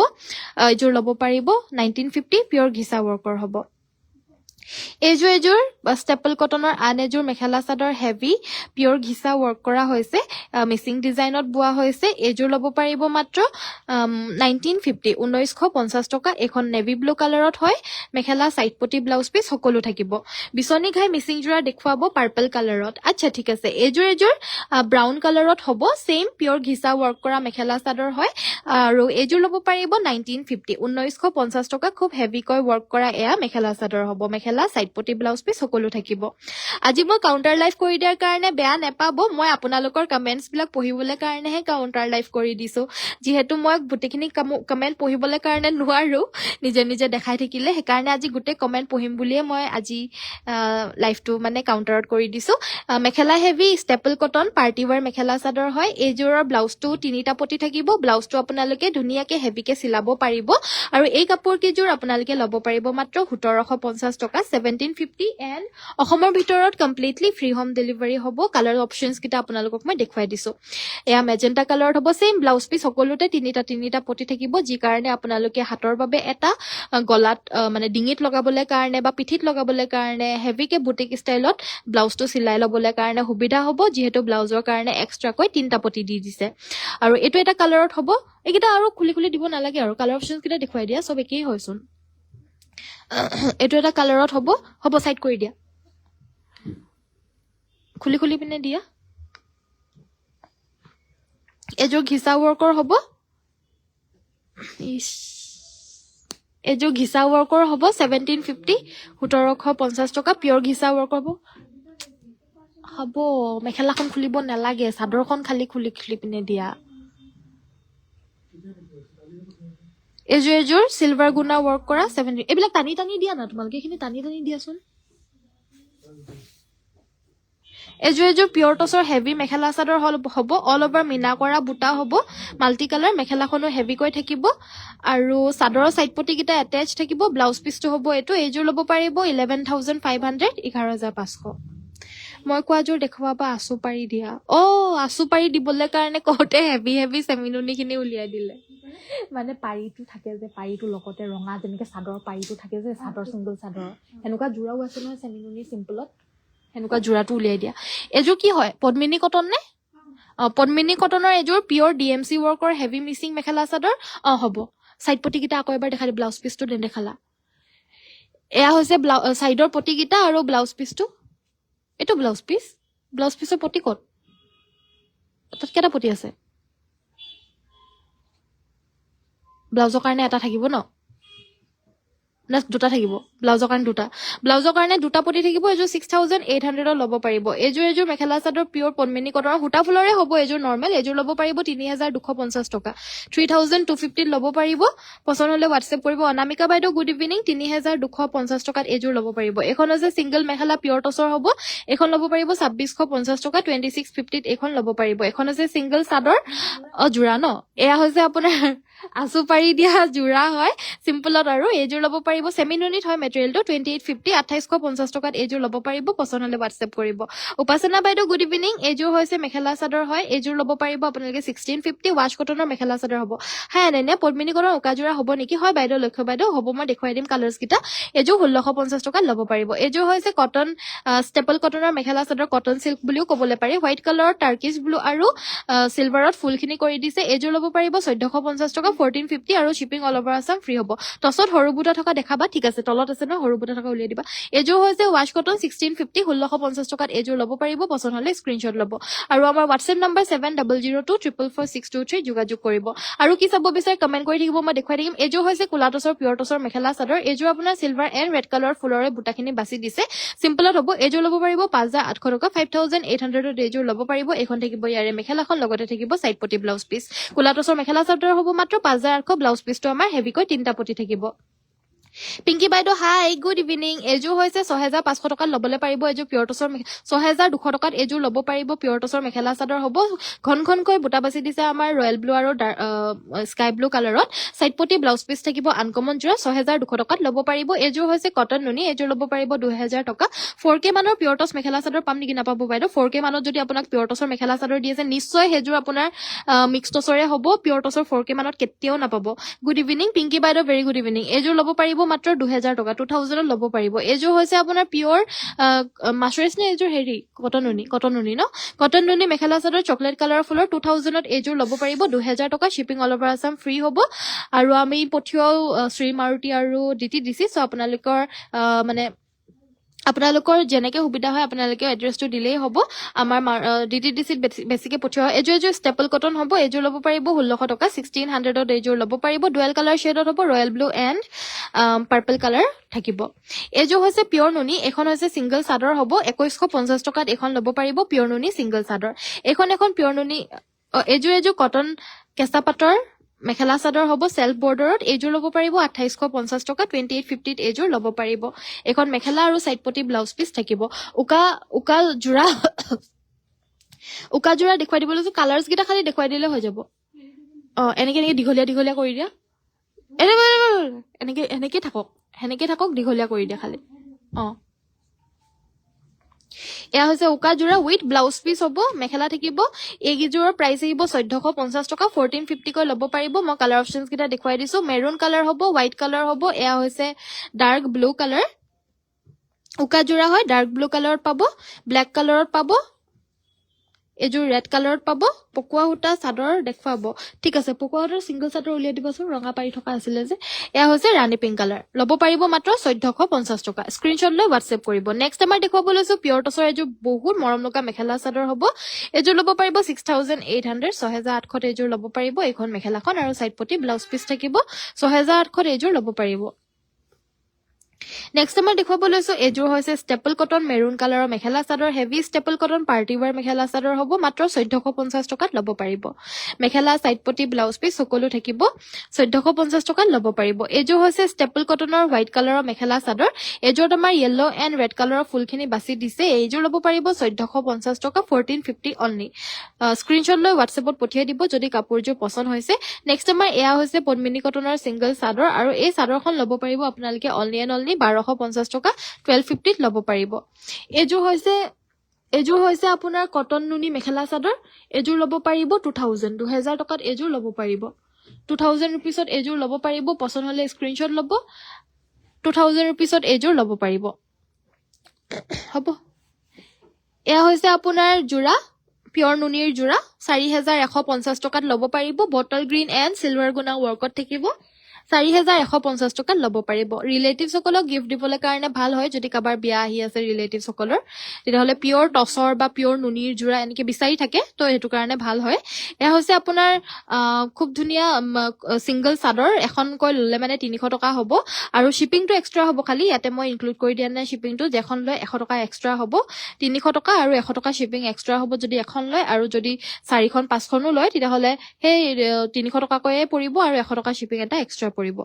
এইযোৰ ল'ব পাৰিব 1950 পিয়ৰ ঘিচা ৱৰ্কৰ হ'ব এইযোৰ ষ্টেপল কটনৰ আন এযোৰ মেখেলা চাদৰ হেভি পিয়ৰ ঘিচা ৱৰ্ক কৰা হৈছে মিচিং ডিজাইনত বোৱা হৈছে এইযোৰ ল'ব পাৰিব মাত্ৰ 1950 টকা এখন নেভি ব্লু কালাৰত হয় মেখেলা চাইড পটি ব্লাউজ পিচ সকলো থাকিব বিচনী ঘাই মিচিং যোৰা দেখুৱাব পাৰ্পল কালাৰত আচ্ছা ঠিক আছে এইযোৰ ব্ৰাউন কালাৰত হ'ব সেম পিয়ৰ ঘিচা ৱৰ্ক কৰা মেখেলা চাদৰ হয় আৰু এইযোৰ ল'ব পাৰিব 1950 টকা খুব হেভিকৈ ৱৰ্ক কৰা এয়া মেখেলা চাদৰ হ'ব মেখেলা সাইড পটি ব্লাউজ পিচ সকলো থাকিব আজি মই কাউন্টাৰ লাইভ কৰি দিয়াৰ কাৰণে বেয়া নেপাব মই আপোনালোকৰ কমেন্টছ বিলাক পঢ়িবলৈ কাৰণেহে কাউন্টাৰ লাইভ কৰি দিছো যিহেতু মই গোটেইখিনি কমেন্ট পঢ়িবলৈ কাৰণে নোৱাৰো নিজে নিজে দেখাই থাকিলে সেইকাৰণে আজি গোটেই কমেন্ট পঢ়িম বুলিয়ে মই আজি লাইভটো মানে কাউন্টাৰত কৰি দিছো মেখেলা heavy staple cotton party ৱেৰ mekhela chador হয় এইযোৰৰ ব্লাউজটো তিনিটা পটি থাকিব ব্লাউজটো আপোনালোকে ধুনীয়াকে হেভিকে চিলাব পাৰিব আৰু এই কাপোৰ কেইযোৰ আপোনালোকে ল'ব পাৰিব মাত্ৰ 1750 টকা 1750 এণ্ড অসমৰ ভিতৰত কমপ্লিটলি ফ্ৰী হোম ডেলিভাৰী হ'ব কালাৰ অপচনছ কেইটা আপোনালোকক মই দেখুৱাই দিছো এয়া মেজেন্টা কালাৰত হ'ব সেম ব্লাউজ পিচ সকলোতে তিনিটা পটি থাকিব যি কাৰণে আপোনালোকে হাতৰ বাবে এটা গলাত মানে ডিঙিত লগাবলৈ কাৰণে বা পিঠিত লগাবলৈ কাৰণে হেভিকে বুটিক ষ্টাইলত ব্লাউজটো চিলাই ল'বলৈ কাৰণে সুবিধা হ'ব যিহেতু ব্লাউজৰ কাৰণে এক্সট্ৰাকৈ তিনিটা পটি দি দিছে আৰু এইটো এটা কালাৰত হ'ব এইকেইটা আৰু খুলি দিব নালাগে আৰু কালাৰ অপচনছ কেইটা দেখুৱাই দিয়া সব একেই হয়চোন এইটো এটা কালাৰত হ'ব সাইড কৰি দিয়া খুলি পিনে দিয়া এযোৰ ঘিচা ৱৰ্কৰ হ'ব এযোৰ ঘিচা ৱৰ্কৰ হ'ব 1750 টকা পিয়ৰ ঘিচা ৱৰ্ক হ'ব মেখেলাখন খুলিব নালাগে চাদৰখন খালি খুলি পিনে দিয়া এযোৰ সিলভাৰ গুণা ৱৰ্ক কৰা 70 এইবিলাক টানি দিয়া না তোমালোকে এইখিনি টানি দিয়াচোন এযোৰ পিয়ৰ টছৰ হেভি মেখেলা চাদৰ হ'ব অল ওভাৰ মিনা কৰা বুটা হ'ব মাল্টি কালাৰ মেখেলাখনো হেভিকৈ থাকিব আৰু চাদৰৰ সাইড পটি কেইটা এটাচ থাকিব ব্লাউজ পিচটো হ'ব এইযোৰ ল'ব পাৰিব 11500 11500 মই কোৱাযোৰ দেখুৱাবা আছু পাৰি দিয়া আছু পাৰি দিবলৈ কাৰণে কওঁতে হেভি চেমিনুনি খিনি উলিয়াই দিলে মানে পাৰিটো থাকে যে পাৰিটো লগতে ৰঙা যেনেকে চাদৰ পাৰিটো থাকে যে চাদৰ চিংগল চাদৰ এনেকুৱা জোৰাও আছে নহয় চেমিনুনি চিম্পলত এনেকুৱা জোৰাটো উলিয়াই দিয়া এযোৰ কি হয় পদ্মিনী কটন নে পদ্মিনী কটনৰ এযোৰ পিয়ৰ ডিএমচি ৱৰ্কৰ হেভি মিচিং মেখেলা চাদৰ হ'ব সাইড পটি কেইটা আকৌ এবাৰ দেখাই ব্লাউজ পিচটো নেদেখালা এয়া হৈছে সাইডৰ পটি কেইটা আৰু ব্লাউজ পিচটো এইটো ব্লাউজ পিচৰ পটি ক'ত তাত কেইটা পটি আছে ব্লাউজৰ কাৰণে এটা থাকিব ন দুটা থাকিব ব্লাউজৰ কাৰণে দুটা পটি থাকিব এযোৰ 6800 ল'ব পাৰিব এযোৰ মেখেলা চাদৰ পিয়ৰ পদ্মিনী কটনৰ সূতা ফুলৰে হ'ব এযোৰ নৰ্মেল এযোৰ ল'ব পাৰিব 3250 টকা 3250 ল'ব পাৰিব পছন্দ হ'লে হোৱাটছএপ কৰিব অনামিকা বাইদেউ গুড ইভিনিং 3250 টকাত এযোৰ ল'ব পাৰিব এখন হৈছে সিংগল মেখেলা পিয়ৰ টছৰ হ'ব এখন ল'ব পাৰিব 2650 টকা 2650 এখন ল'ব পাৰিব এখন হৈছে সিংগল চাদৰ জোৰা ন এয়া হৈছে আপোনাৰ আছু পাৰি দিয়া জোৰা হয় সিম্পলত আৰু এযোৰ ল'ব পাৰিব সেমিনুনিত হয় মেটেৰিয়েলটো 2850 2850 টকাত এযোৰ ল'ব পাৰিব পছন্দ হ'লে হোৱাটছএপ কৰিব উপাসনা বাইদেউ গুড ইভিনিং এযোৰ হৈছে মেখেলা চাদৰ হয় এযোৰ ল'ব পাৰিব আপোনালোকে 1650 ৱাছ কটনৰ মেখেলা চাদৰ হ'ব এনে পদ্মিনী কটনৰ উকাজোৰা হ'ব নেকি হয় বাইদেউ লক্ষ্য বাইদেউ হ'ব মই দেখুৱাই দিম কালাৰ্ছ কেইটা এযোৰ 1650 টকাত ল'ব পাৰিব এযোৰ হৈছে কটন ষ্টেপল কটনৰ মেখেলা চাদৰ কটন সিল্ক বুলিও ক'বলৈ পাৰি হোৱাইট কালাৰৰ টাৰ্কিছ ব্লু আৰু সিলভাৰত ফুলখিনি কৰি দিছে এযোৰ ল'ব পাৰিব 1450 টকা 1450 আৰু shipping all over Assam free হ'ব টছত সৰু বুটা থকা দেখাবা ঠিক আছে তলত আছে ন সৰু বুটা থকা উলিয়াই দিবা এযোৰ হৈছে ৱাছ কটন 1650 1650 টকাত এযোৰ ল'ব পাৰিব পছন্দ হ'লে স্ক্ৰিনশ্বট ল'ব আৰু আমাৰ হোৱাটছএপ নম্বৰ 7002444623 যোগাযোগ কৰিব আৰু কি চাব বিচাৰে কমেন্ট কৰি থাকিব মই দেখুৱাই দিম এযোৰ হৈছে কোলা টছৰ পিয়ৰ টছৰ মেখেলা চাদৰ এযোৰ আপোনাৰ সিলভাৰ এণ্ড ৰেড কালাৰৰ ফুলৰে বুটাখিনি বাছি দিছে সিম্পলত হ'ব এযোৰ ল'ব পাৰিব 5800 টকা 5800 এযোৰ ল'ব পাৰিব এখন থাকিব ইয়াৰে মেখেলাখন লগতে থাকিব সাইড পটি ব্লাউজ পিচ কোলা টছৰ মেখেলা চাদৰ হ'ব মাত্ৰ 5800 ব্লাউজ পিচটো আমাৰ হেভিকৈ তিনিটা পটি থাকিব পিংকি বাইদেউ হাই গুড ইভিনিং এযোৰ হৈছে 6500 টকাত ল'বলৈ পাৰিব এযোৰ পিয়ৰ টছৰ 6200 টকাত এযোৰ ল'ব পাৰিব পিয়ৰ টছৰ মেখেলা চাদৰ হ'ব ঘন ঘনকৈ বুটা বাছি দিছে আমাৰ ৰয়েল ব্লু আৰু স্কাই ব্লু কালাৰত সাইড পটি ব্লাউজ পিচ থাকিব আনকমন যোৰা 6200 টকাত ল'ব পাৰিব এযোৰ হৈছে কটন নুনি এযোৰ ল'ব পাৰিব 2000 টকা 4K মানৰ পিয়ৰ টছ মেখেলা চাদৰ পাম নেকি নাপাব বাইদেউ 4K মানত যদি আপোনাক পিয়ৰ টছৰ মেখেলা চাদৰ দি আছে নিশ্চয় হেযোৰ আপোনাৰ মিক্স টছৰে হ'ব পিয়ৰ টছৰ 4K মানত কেতিয়াও নাপাব গুড ইভিনিং পিংকি বাইদেউ ভেৰি গুড ইভিনিং এযোৰ ল'ব পাৰিব মাত্ৰ 2000 টকা 2000 ল'ব পাৰিব এযোৰ হৈছে আপোনাৰ পিয়ৰ মাছৰেছ নে এযোৰ হেৰি কটন নুনি ন কটন নুনি মেখেলা চাদৰ চকলেট কালাৰৰ ফুলৰ 2000ত এযোৰ ল'ব পাৰিব 2000 টকা shipping all over Assam free হ'ব আৰু আমি পঠিয়াও শ্ৰী মাৰুতি আৰু ডিটি ডিচি সো আপোনালোকৰ মানে আপোনালোকৰ যেনেকে সুবিধা হয় আপোনালোকে এড্ৰেছটো দিলেই হ'ব আমাৰ ডিটিডিসিত বেছিকে পঠিওৱা এযোৰ ষ্টেপল কটন হ'ব এযোৰ ল'ব পাৰিব 1600 টকা 1600ত এযোৰ ল'ব পাৰিব ডুৱেল কালাৰ শেডত হ'ব royal blue and purple colour থাকিব এযোৰ হৈছে পিয়ৰ নুনি এখন হৈছে সিংগল চাদৰ হ'ব 2150 টকাত এখন ল'ব পাৰিব পিয়ৰ নুনি সিংগল চাদৰ এখন পিয়ৰ নুনি এযোৰ কটন কেঁচা পাটৰ মেখেলা চাদৰ হ'ব সেলফ বৰ্ডাৰত এযোৰ ল'ব পাৰিব 2850 টকা 2850 ত এযোৰ ল'ব পাৰিব এখন মেখেলা আৰু সাইড পটি ব্লাউজ পিচ থাকিব উকা জোৰা দেখুৱাই দিব লৈছো কালাৰ্ছ গিটা খালি দেখুৱাই দিলে হৈ যাব এনেকে দীঘলীয়া কৰি দিয়া এনেকে থাকক দীঘলীয়া কৰি দিয়া খালি এয়া হৈছে উকা জোৰা উইথ ব্লাউজ পিচ হ'ব মেখেলা থাকিব এইগিজোৰৰ প্ৰাইচ আহিব 1450 টকা 1450 কৈ ল'ব পাৰিব মই কালাৰ অপচনছ গিটা দেখুৱাই দিছো মেৰুন কালাৰ হ'ব হোৱাইট কালাৰ হ'ব এয়া হৈছে ডাৰ্ক ব্লু কালাৰ উকা জোৰা হয় ডাৰ্ক ব্লু কালাৰত পাব ব্লেক কালাৰত পাব এযোৰ ৰেড কালাৰত পাব পকুৱা সূতা চাদৰ দেখুৱাব ঠিক আছে পকুৱা সূতাৰ সিংগল চাদৰ উলিয়াই দিবচোন ৰঙা পাৰি থকা আছিলে যে এয়া হৈছে ৰাণী পিংক কালাৰ ল'ব পাৰিব মাত্ৰ 1450 টকা স্ক্ৰিনশ্বট লৈ হোৱাটছএপ কৰিব নেক্সট আমাৰ দেখুৱাব লৈছো পিয়ৰ টছৰ এযোৰ বহুত মৰম লগা মেখেলা চাদৰ হ'ব এযোৰ ল'ব পাৰিব 6800 6800 এযোৰ ল'ব পাৰিব এখন মেখেলাখন আৰু সাইড পটি ব্লাউজ পিচ থাকিব 6800 এযোৰ ল'ব পাৰিব নেক্সট আমাৰ দেখুৱাব লৈছো এযোৰ হৈছে ষ্টেপল কটন মেৰুন কালাৰৰ mekhela chador heavy staple cotton party ৱেৰ মেখেলা চাদৰ হ'ব মাত্ৰ 1450 টকাত ল'ব পাৰিব মেখেলা সাইড পটি ব্লাউজ পিচ সকলো থাকিব 1450 টকাত ল'ব পাৰিব এযোৰ হৈছে ষ্টেপল কটনৰ হোৱাইট কালাৰৰ মেখেলা চাদৰ এযোৰত আমাৰ য়েলো এণ্ড ৰেড কালাৰৰ ফুলখিনি বাছি দিছে এইযোৰ ল'ব পাৰিব 1450 টকা 1450 অনলি স্ক্ৰিনশ্বট লৈ হোৱাটছএপত পঠিয়াই দিব যদি কাপোৰযোৰ পছন্দ হৈছে নেক্সট আমাৰ এয়া হৈছে পদ্মিনী কটনৰ সিংগল চাদৰ আৰু এই চাদৰখন ল'ব পাৰিব আপোনালোকে অনলি এণ্ড অনলি 1250 টকা 1250 ত ল'ব পাৰিব এযোৰ হৈছে আপোনাৰ কটন নুনি মেখেলা চাদৰ এযোৰ ল'ব পাৰিব 2000 টকাত এযোৰ ল'ব পাৰিব 2000 ৰুপিছত এযোৰ ল'ব পাৰিব পছন্দ হলে স্ক্ৰিনশ্বট ল'ব 2000 ৰুপিছত এযোৰ ল'ব পাৰিব হ'ব এয়া হৈছে আপোনাৰ জোৰা পিয়ৰ নুনিৰ জোৰা 4150 টকাত ল'ব পাৰিব বটল গ্ৰীণ এণ্ড সিলভাৰ গুণা ৱৰ্কত থাকিব 4150 টকাত ল'ব পাৰিব ৰিলেটিভছ সকলক গিফট দিবলৈ কাৰণে ভাল হয় যদি কাবাৰ বিয়া আহি আছে ৰিলেটিভছ সকলৰ তেতিয়াহলে পিয়ৰ টছৰ বা পিয়ৰ নুনিৰ জোৰা এনেকে বিচাৰি থাকে তো হেতু কাৰণে ভাল হয় এয়া হৈছে আপোনাৰ খুব ধুনিয়া সিংগল চাদৰ এখন কৈ ললে মানে 300 টকা হ'ব আৰু শিপিংটো এক্সট্ৰা হ'ব খালি ইয়াতে মই ইনক্লুড কৰি দিয়া নাই শিপিংটো যেখন লয় 100 টকা এক্সট্ৰা হ'ব 300 টকা আৰু 100 টকা শিপিং এক্সট্ৰা হ'ব যদি এখন লয় আৰু যদি 4খন 5খনো লয় তেতিয়াহলে সেই 300 টকা কৈয়ে পৰিব আৰু 100 টকা শিপিং এটা এক্সট্ৰা পৰিব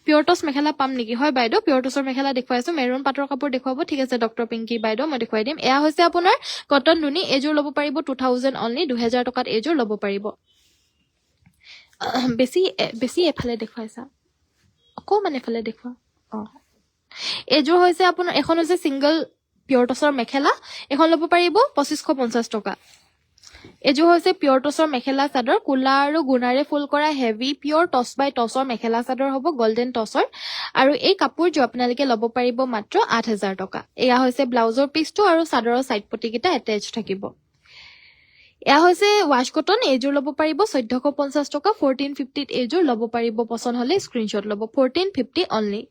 পিয়ৰ টছ মেখেলা পাম নেকি হয় বাইদেউ পিয়ৰ টছৰ মেখেলা দেখুৱাইছো মেৰুন পাটৰ কাপোৰ দেখুৱাব ঠিক আছে ডক্টৰ পিংকি বাইদেউ মই দেখুৱাই দিম এয়া হৈছে আপোনাৰ কটন নুনি এযোৰ ল'ব পাৰিব 2000 অনলি 2000 টকাত এযোৰ ল'ব পাৰিব বেছি এফালে দেখুৱাইছা অকমান এফালে দেখুৱা এযোৰ হৈছে আপোনাৰ এখন হৈছে সিংগল পিয়ৰ টছৰ মেখেলা এখন ল'ব পাৰিব 2550 টকা এযোৰ হৈছে পিয়ৰ টছৰ মেখেলা চাদৰ কুলা আৰু গুণাৰে ফুল কৰা হেভি পিয়ৰ টছ বাই টছৰ মেখেলা চাদৰ হ'ব গোল্ডেন টছৰ আৰু এই কাপোৰযোৰ আপোনালোকে ল'ব পাৰিব মাত্ৰ 8000 টকা এয়া হৈছে ব্লাউজৰ পিচটো আৰু চাদৰৰ সাইড পটি কিটা এটাচ থাকিব এয়া হৈছে ৱাশ কটন এযোৰ ল'ব পাৰিব 1450 টকা 1450 ত এযোৰ ল'ব পাৰিব পছন্দ হলে স্ক্ৰিনশ্বট ল'ব 1450 অনলি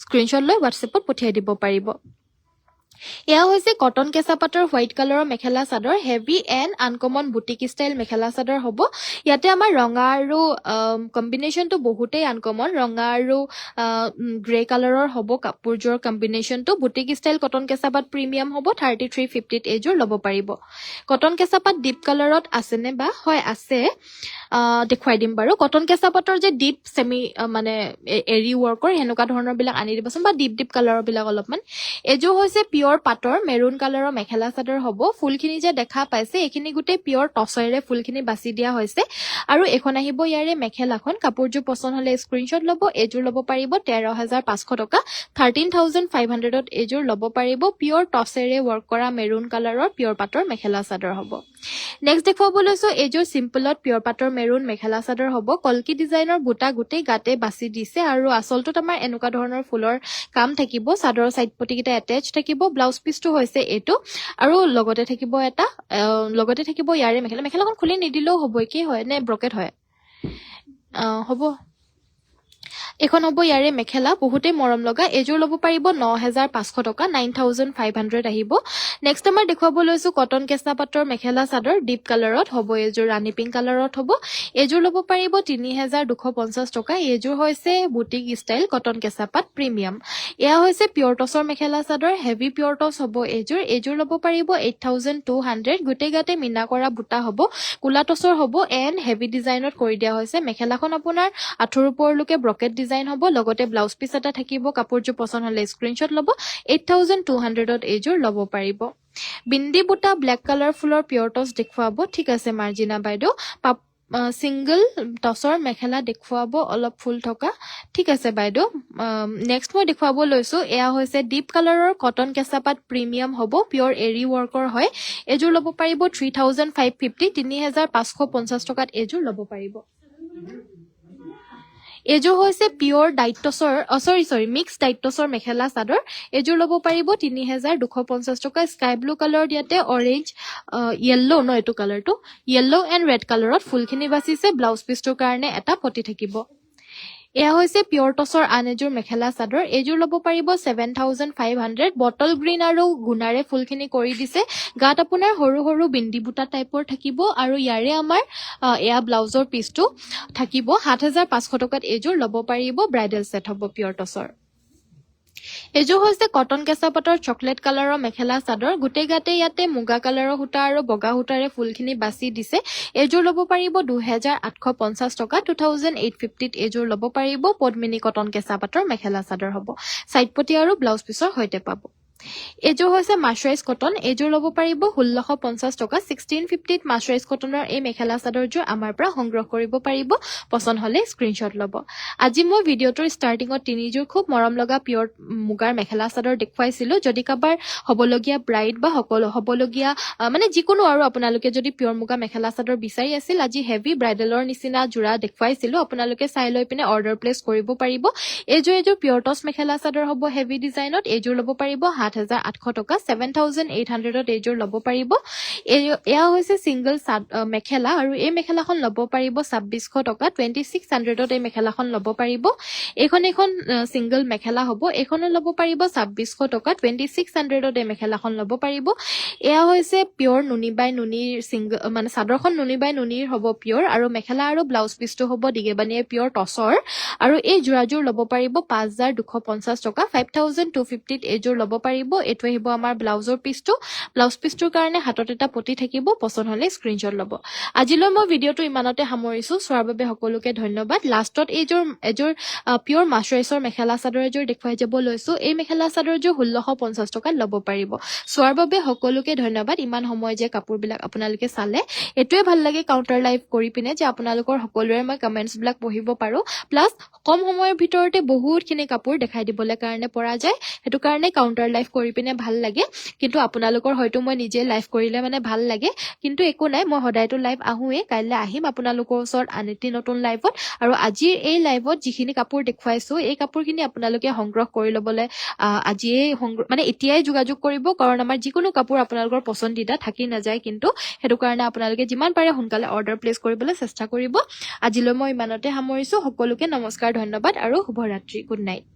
স্ক্ৰিনশ্বট লৈ হোৱাটছএপত পঠিয়াই দিব পাৰিব এয়া হৈছে কটন কেঁচা পাটৰ হোৱাইট কালাৰৰ mekhela chador heavy and uncommon boutique style mekhela chador হ'ব ইয়াতে আমাৰ ৰঙা আৰু কম্বিনেশ্যনটো বহুতেই আনকমন ৰঙা আৰু গ্ৰে কালাৰৰ হ'ব কাপোৰযোৰৰ কম্বিনেশ্যনটো বুটিক ষ্টাইল কটন কেঁচা পাট প্ৰিমিয়াম হ'ব 3350ত এইযোৰ ল'ব পাৰিব কটন কেঁচা পাট ডিপ কালাৰত আছেনে বা হয় আছে দেখুৱাই দিম বাৰু কটন কেঁচা পাটৰ যে ডিপ সেমি মানে এৰি ৱৰ্কৰ হেনেকুৱা ধৰণৰ বিলাক আনি দিবচোন বা ডিপ কালাৰৰ বিলাক অলপমান এযোৰ হৈছে পিয়ৰ পাটৰ মেৰুন কালাৰৰ মেখেলা চাদৰ হ'ব ফুলখিনি যে দেখা পাইছে এইখিনি গোটেই পিয়ৰ টচৰে ফুলখিনি বাছি দিয়া হৈছে আৰু এখন আহিব ইয়াৰে মেখেলাখন কাপোৰযোৰ পছন্দ হলে স্ক্ৰিনশ্বট ল'ব এযোৰ ল'ব পাৰিব 13500 টকা 13500ত এযোৰ ল'ব পাৰিব পিয়ৰ টচৰে ৱৰ্ক কৰা মেৰুন কালাৰৰ পিয়ৰ পাটৰ মেখেলা চাদৰ হ'ব নেক্সট দেখুৱাব লৈছো এযোৰ সিম্পলত পিয়ৰ পাটৰ মেৰুন মেখেলা চাদৰ হ'ব কলকি ডিজাইনৰ বুটা গোটেই গাতে বাছি দিছে আৰু আচলটোত আমাৰ এনেকুৱা ধৰণৰ ফুলৰ কাম থাকিব চাদৰৰ সাইড পটি কিটা এটাচ থাকিব ব্লাউজ পিসটো হৈছে এটো আৰু লগতে থাকিব এটা লগতে থাকিব ইয়াৰে মেখেলাখন খুলি নিদিলেও হ'ব কি হয় নে ব্ৰকেট হয় হ'ব এখন হ'ব ইয়াৰে মেখেলা বহুতে মৰম লগা এযোৰ ল'ব পাৰিব 9500 টকা 9500 আহিব নেক্সট আমাৰ দেখুৱাব লৈছো কটন কেঁচা পাটৰ মেখেলা চাদৰ ডিপ কালাৰত হ'ব এযোৰ ৰাণী পিংক কালাৰত হ'ব এযোৰ ল'ব পাৰিব 3250 টকা এযোৰ হৈছে বুটিক ষ্টাইল কটন কেঁচা পাট প্ৰিমিয়াম এয়া হৈছে পিয়ৰ টচৰ মেখেলা চাদৰ হেভি পিয়ৰ টচ হ'ব এযোৰ ল'ব পাৰিব 8200 গোটেই গাতে মিনা কৰা বুটা হ'ব কুলা টচৰ হ'ব এণ্ড হেভি ডিজাইনত কৰি দিয়া হৈছে মেখেলাখন আপোনাৰ আঠুৰ ওপৰলৈকে ব্ৰকেট ডিজাইন হ'ব লগতে ব্লাউজ পিস এটা থাকিব কাপোৰযোৰ পছন্দ হলে স্ক্ৰিনশ্বট ল'ব 8200ত এযোৰ ল'ব পাৰিব বিন্দি বুটা ব্ল্যাক কালাৰ ফুলৰ পিয়ৰ টচ দেখুৱাব ঠিক আছে মাৰ্জিনা বাইদেউ সিঙ্গল টচৰ মেখেলা দেখুৱাব অলপ ফুল থকা ঠিক আছে বাইদেউ নেক্সট মই দেখুৱাব লৈছো এয়া হৈছে ডিপ কালাৰৰ কটন কেঁচা পাট প্ৰিমিয়াম হ'ব পিয়ৰ এৰি ৱৰ্কৰ হয় এযোৰ ল'ব পাৰিব 3550 3550 টকাত এযোৰ ল'ব পাৰিব এযোৰ হৈছে পিয়ৰ ডাইটছৰ সৰি মিক্স ডাইটছৰ মেখেলা চাদৰ এযোৰ ল'ব পাৰিব 3250 টকা স্কাই ব্লু কালাৰ দিয়াতে অৰেঞ্জ ইয়েলো ন এটো কালাৰটো ইয়েলো এণ্ড ৰেড কালাৰত ফুলখিনি বাছিছে ব্লাউজ পিসটোৰ কাৰণে এটা পটি থাকিব এয়া হৈছে পিয়ৰ টচৰ আন এযোৰ মেখেলা চাদৰ এযোৰ ল'ব পাৰিব 7500 বটল গ্ৰীণ আৰু গুণাৰে ফুলখিনি কৰি দিছে গাত আপোনাৰ সৰু সৰু বিন্দি বুটা টাইপৰ থাকিব আৰু ইয়াৰে আমাৰ এয়া ব্লাউজৰ পিসটো থাকিব 7500 টকাত এযোৰ ল'ব পাৰিব ব্ৰাইডাল সেট হ'ব পিয়ৰ টচৰ এযোৰ হৈছে কটন কেঁচা পাটৰ চকলেট কালাৰৰ মেখেলা চাদৰ গোটেই গাতে ইয়াতে মুগা কালাৰৰ সূতা আৰু বগা সূতাৰে ফুলখিনি বাছি দিছে এযোৰ ল'ব পাৰিব 2850 টকা 2850ত এযোৰ ল'ব পাৰিব পদ্মিনী কটন কেঁচা পাটৰ মেখেলা চাদৰ হ'ব সাইড পটি আৰু ব্লাউজ পিসৰ সৈতে পাব এযোৰ হৈছে মাছৰাইজ কটন এযোৰ ল'ব পাৰিব 1650 টকা 1650ত মাছৰাইজ কটনৰ এই মেখেলা চাদৰযোৰ আমাৰ পৰা সংগ্ৰহ কৰিব পাৰিব পছন্দ হলে স্ক্ৰিনশ্বট ল'ব আজি মই ভিডিওটোৰ ষ্টাৰ্টিংত তিনিযোৰ খুব মৰম লগা পিয়ৰ মুগাৰ মেখেলা চাদৰ দেখুৱাইছিলো যদি কাবাৰ হবলগীয়া ব্ৰাইড বা হবলগীয়া মানে যিকোনো আৰু আপোনালোকে যদি পিয়ৰ মুগা মেখেলা চাদৰ বিচাৰি আছিল আজি হেভি ব্ৰাইডালৰ নিচিনা জোৰা দেখুৱাইছিলো আপোনালোকে চাই লৈ পিনে অৰ্ডাৰ প্লেচ কৰিব পাৰিব এযোৰ পিয়ৰ টচ মেখেলা চাদৰ হ'ব হেভি ডিজাইনত এযোৰ ল'ব পাৰিব 7800 টকা 7800ত এযোৰ ল'ব পাৰিব এয়া হৈছে সিঙ্গল মেখেলা আৰু এই মেখেলাখন ল'ব পাৰিব 2600 টকা 2600ত এই মেখেলাখন ল'ব পাৰিব এখন সিঙ্গল মেখেলা হ'ব এখনো ল'ব পাৰিব 2600 টকা 2600ত এই মেখেলাখন ল'ব পাৰিব এয়া হৈছে পিয়ৰ নুনি বাই নুনিৰ সিঙ্গল মানে চাদৰখন নুনি বাই নুনিৰ হ'ব পিয়ৰ আৰু মেখেলা আৰু ব্লাউজ পিসটো হ'ব দিগেবানিয়ে পিয়ৰ টচৰ আৰু এই জোৰাযোৰ ল'ব পাৰিব 5250 টকা 5250ত এযোৰ ল'ব পাৰিব এটো আহিব আমাৰ ব্লাউজৰ পিসটো ব্লাউজ পিসটোৰ কাৰণে হাতত এটা পটি থাকিব পছন্দ হলে স্ক্ৰিনশ্বট ল'ব আজিলৈ মই ভিডিওটো ইমানতে সামৰিছো চোৱাৰ বাবে সকলোকে ধন্যবাদ লাষ্টত এযোৰ পিয়ৰ মাছৰাইজৰ মেখেলা চাদৰ এযোৰ দেখুৱাই যাব লৈছো এই মেখেলা চাদৰযোৰ 1650 টকাত ল'ব পাৰিব চোৱাৰ বাবে সকলোকে ধন্যবাদ ইমান সময় যে কাপোৰবিলাক আপোনালোকে চালে এটোৱে ভাল লাগে কাউন্টাৰ লাইভ কৰি পিনে যে আপোনালোকৰ সকলোৰে মই কমেন্টছ বিলাক পঢ়িব পাৰো প্লাস কম সময়ৰ ভিতৰতে বহুতখিনি কাপোৰ দেখাই দিবলৈ কাৰণে পৰা যায় হেতু কাৰণে কাউন্টাৰ লাইভ কৰি পিনে ভাল লাগে কিন্তু আপোনালোকৰ হয়তো মই নিজে লাইভ কৰিলে মানে ভাল লাগে কিন্তু একো নাই মই সদায়টো লাইভ আহুৱে কাইলৈ আহিম আপোনালোকৰ ওচৰত আনটি নতুন লাইভত আৰু আজিৰ এই লাইভত যিখিনি কাপোৰ দেখুৱাইছো এই কাপোৰখিনি আপোনালোকে সংগ্ৰহ কৰি ল'বলৈ আজিয়ে মানে এতিয়াই যোগাযোগ কৰিব কাৰণ আমাৰ যিকোনো কাপোৰ আপোনালোকৰ পছন্দিদা থাকি নাযায় কিন্তু হেতু কাৰণে আপোনালোকে যিমান পাৰে সোনকালে অৰ্ডাৰ প্লেচ কৰিবলৈ চেষ্টা কৰিব আজিলৈ মই ইমানতে সামৰিছো সকলোকে নমস্কাৰ ধন্যবাদ আৰু শুভ ৰাত্ৰি গুড নাইট